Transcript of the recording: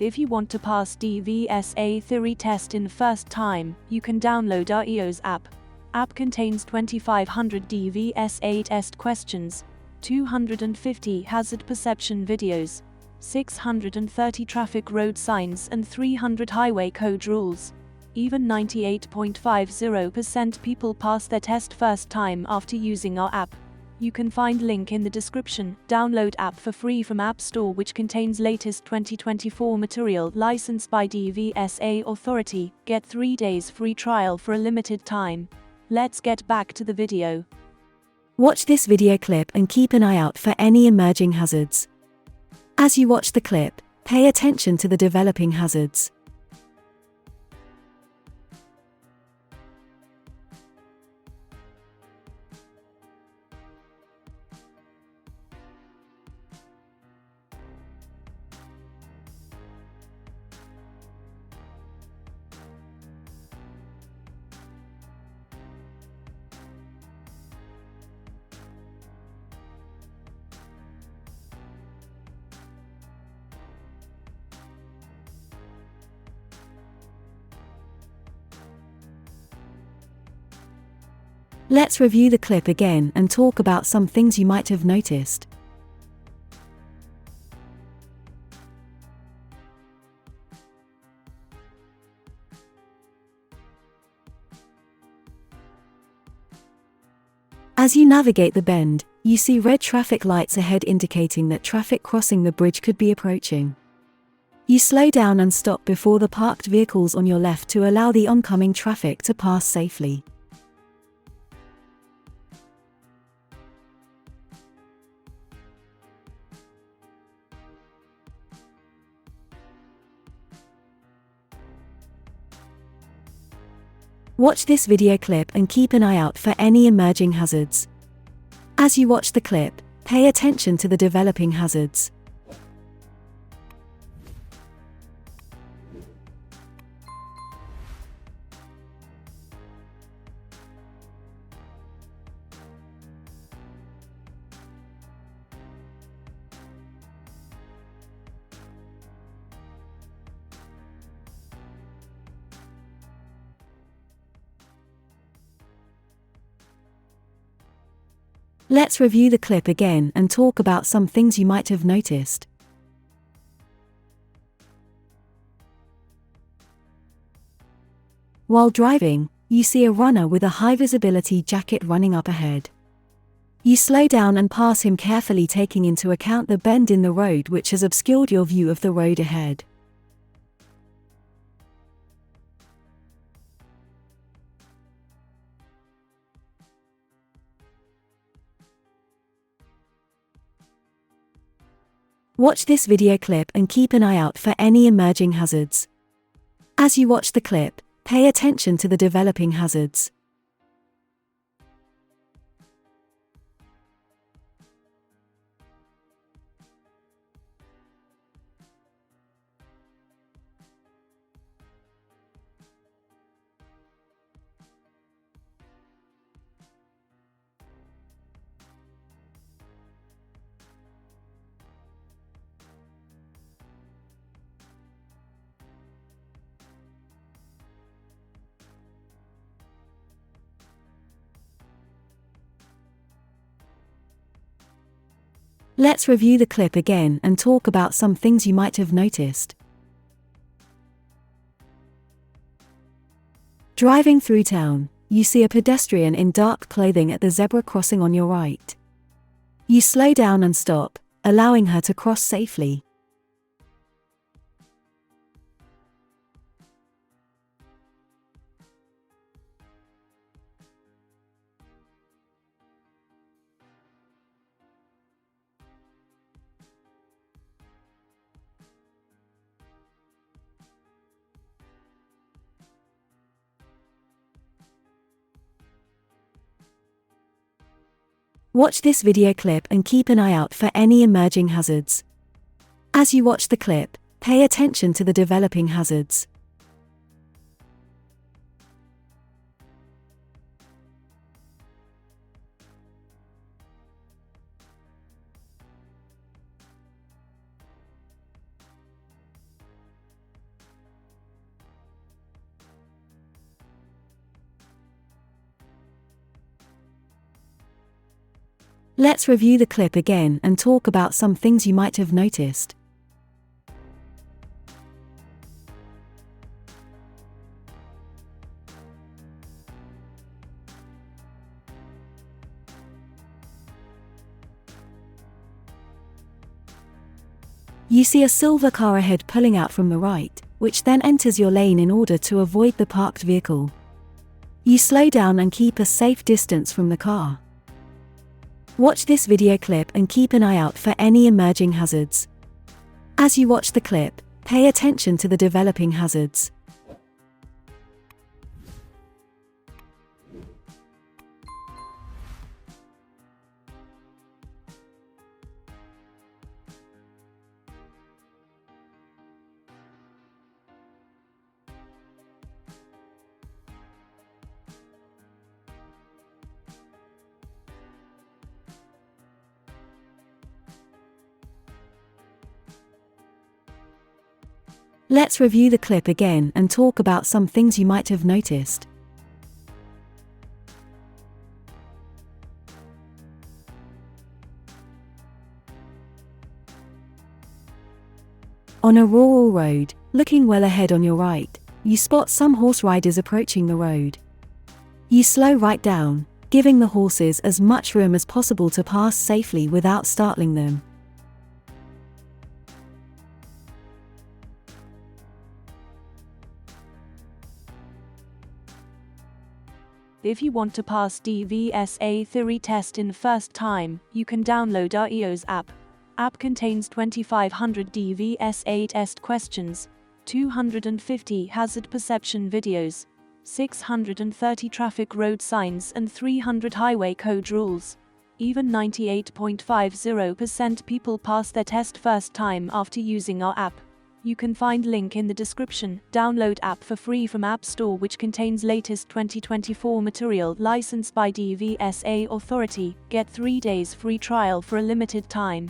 If you want to pass DVSA theory test in first time, you can download our EOS app. App contains 2500 DVSA test questions, 250 hazard perception videos, 630 traffic road signs and 300 highway code rules. Even 98.50% people pass their test first time after using our app. You can find link in the description. Download app for free from App Store, which contains latest 2024 material licensed by DVSA authority. Get 3 days free trial for a limited time. Let's get back to the video. Watch this video clip and keep an eye out for any emerging hazards. As you watch the clip, pay attention to the developing hazards. Let's review the clip again and talk about some things you might have noticed. As you navigate the bend, you see red traffic lights ahead indicating that traffic crossing the bridge could be approaching. You slow down and stop before the parked vehicles on your left to allow the oncoming traffic to pass safely. Watch this video clip and keep an eye out for any emerging hazards. As you watch the clip, pay attention to the developing hazards. Let's review the clip again and talk about some things you might have noticed. While driving, you see a runner with a high-visibility jacket running up ahead. You slow down and pass him carefully, taking into account the bend in the road which has obscured your view of the road ahead. Watch this video clip and keep an eye out for any emerging hazards. As you watch the clip, pay attention to the developing hazards. Let's review the clip again and talk about some things you might have noticed. Driving through town, you see a pedestrian in dark clothing at the zebra crossing on your right. You slow down and stop, allowing her to cross safely. Watch this video clip and keep an eye out for any emerging hazards. As you watch the clip, pay attention to the developing hazards. Let's review the clip again and talk about some things you might have noticed. You see a silver car ahead pulling out from the right, which then enters your lane in order to avoid the parked vehicle. You slow down and keep a safe distance from the car. Watch this video clip and keep an eye out for any emerging hazards. As you watch the clip, pay attention to the developing hazards. Let's review the clip again and talk about some things you might have noticed. On a rural road, looking well ahead on your right, you spot some horse riders approaching the road. You slow right down, giving the horses as much room as possible to pass safely without startling them. If you want to pass DVSA theory test in first time, you can download our EOS app. App contains 2500 DVSA test questions, 250 hazard perception videos, 630 traffic road signs and 300 highway code rules. Even 98.50% people pass their test first time after using our app. You can find link in the description. Download app for free from App Store, which contains latest 2024 material licensed by DVSA authority. Get 3 days free trial for a limited time.